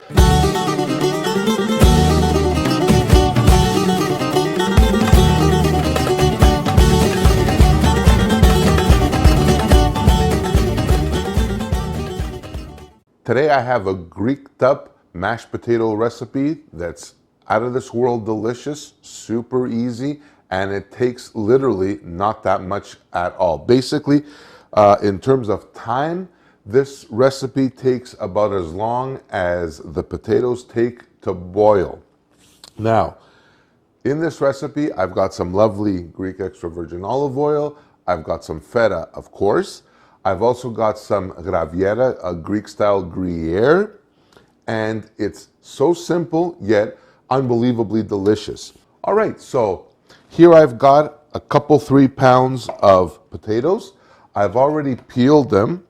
Today I have a Greeked up mashed potato recipe that's out of this world delicious, super easy, and it takes literally not that much at all. Basically, in terms of time, this recipe takes about as long as the potatoes take to boil. Now, in this recipe, I've got some lovely Greek extra virgin olive oil. I've got some feta, of course. I've also got some Gruyere, a Greek-style Gruyere. And it's so simple, yet unbelievably delicious. All right, so here I've got a couple, 3 pounds of potatoes. I've already peeled them.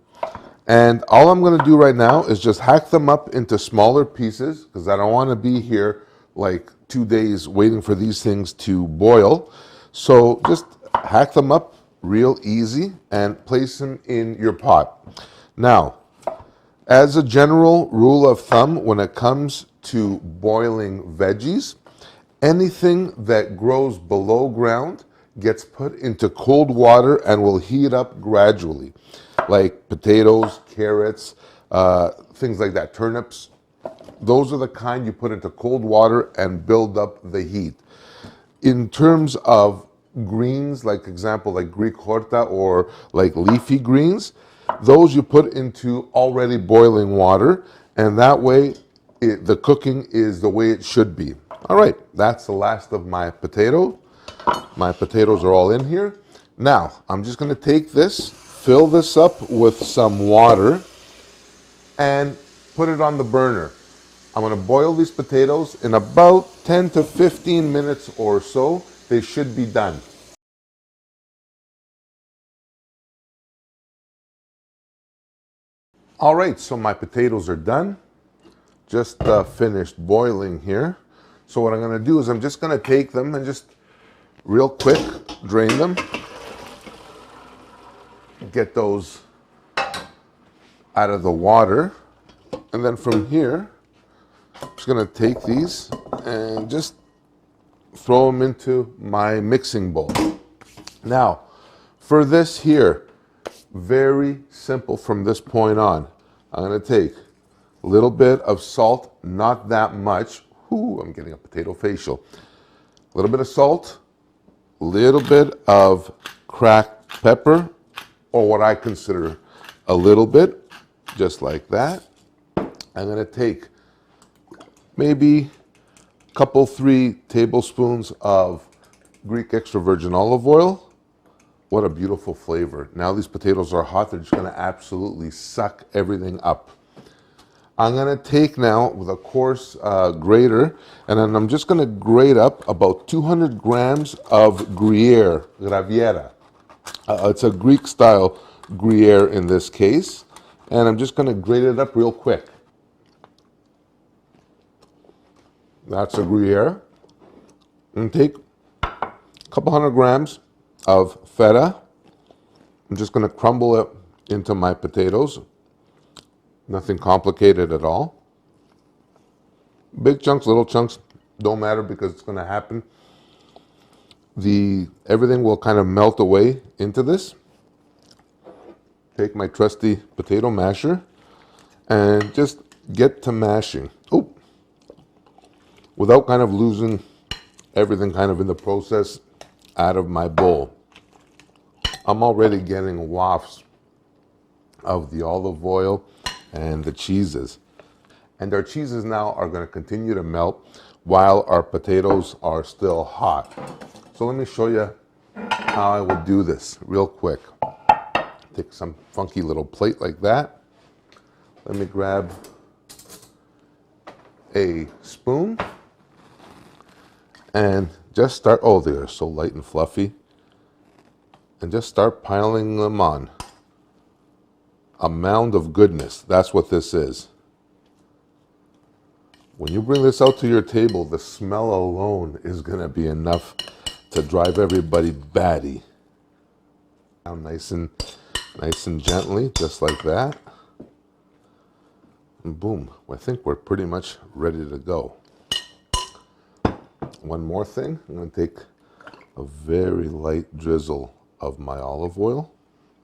And all I'm gonna do right now is just hack them up into smaller pieces because I don't wanna be here like 2 days waiting for these things to boil. So just hack them up real easy and place them in your pot. Now, as a general rule of thumb, when it comes to boiling veggies, anything that grows below ground gets put into cold water and will heat up gradually, like potatoes, carrots, things like that, turnips. Those are the kind you put into cold water and build up the heat. In terms of greens, like example, like Greek horta or like leafy greens, those you put into already boiling water, and that way the cooking is the way it should be. All right, that's the last of my potato. My potatoes are all in here. Now, I'm just gonna take this, fill this up with some water, and put it on the burner. I'm gonna boil these potatoes in about 10 to 15 minutes or so. They should be done. All right, so my potatoes are done. Just finished boiling here. So what I'm gonna do is I'm just gonna take them and just real quick drain them. Get those out of the water. And then from here, I'm just gonna take these and just throw them into my mixing bowl. Now, for this here, very simple from this point on. I'm gonna take a little bit of salt, not that much. Ooh, I'm getting a potato facial. A little bit of salt, a little bit of cracked pepper, or what I consider a little bit, just like that. I'm gonna take maybe a couple, 3 tablespoons of Greek extra virgin olive oil. What a beautiful flavor. Now these potatoes are hot, they're just gonna absolutely suck everything up. I'm gonna take now with a coarse grater, and then I'm just gonna grate up about 200 grams of Gruyere. It's a Greek style Gruyere in this case, and I'm just gonna grate it up real quick. That's a Gruyere. And take a couple 100 grams of feta. I'm just gonna crumble it into my potatoes. Nothing complicated at all. Big chunks, little chunks, don't matter because it's gonna happen. Everything will kind of melt away into this. Take my trusty potato masher and just get to mashing. Oh, without kind of losing everything kind of in the process out of my bowl. I'm already getting wafts of the olive oil and the cheeses. And our cheeses now are going to continue to melt while our potatoes are still hot. So let me show you how I would do this real quick. Take some funky little plate like that. Let me grab a spoon and just start, oh, they're so light and fluffy. And just start piling them on. A mound of goodness, that's what this is. When you bring this out to your table, the smell alone is gonna be enough to drive everybody batty. Now nice and gently, just like that. And boom, I think we're pretty much ready to go. One more thing, I'm going to take a very light drizzle of my olive oil.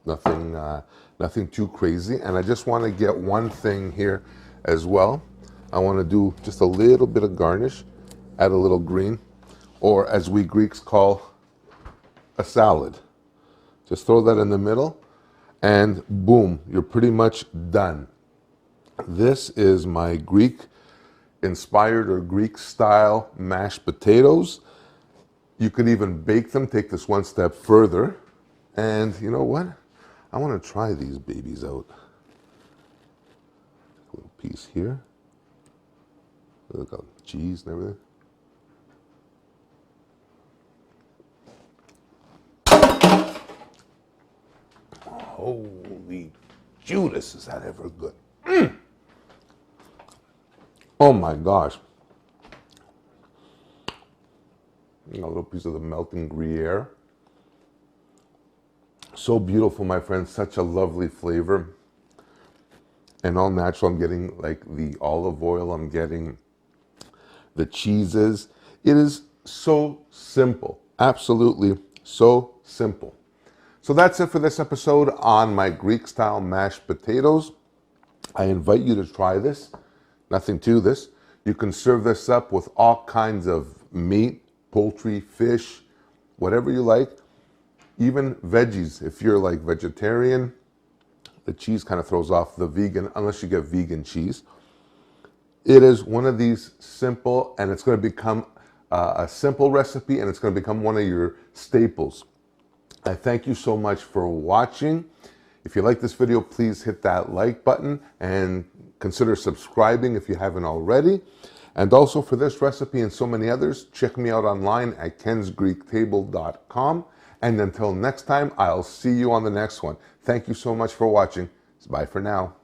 Nothing too crazy. And I just want to get one thing here as well. I want to do just a little bit of garnish, add a little green, or as we Greeks call a salad. Just throw that in the middle and boom, you're pretty much done. This is my Greek inspired or Greek style mashed potatoes. You could even bake them, take this one step further. And you know what? I want to try these babies out. A little piece here. Look at cheese and everything. Holy Judas, is that ever good? Oh my gosh. A little piece of the melting Gruyere. So beautiful, my friends. Such a lovely flavor. And all natural. I'm getting like the olive oil. I'm getting the cheeses. It is so simple. Absolutely so simple. So that's it for this episode on my Greek style mashed potatoes. I invite you to try this. Nothing to this. You can serve this up with all kinds of meat, poultry, fish, whatever you like. Even veggies, if you're like vegetarian. The cheese kind of throws off the vegan, unless you get vegan cheese. It is one of these simple, and it's going to become a simple recipe, and it's going to become one of your staples. I thank you so much for watching. If you like this video, please hit that like button and consider subscribing if you haven't already. And also for this recipe and so many others, check me out online at kensgreektable.com. And until next time, I'll see you on the next one. Thank you so much for watching. Bye for now.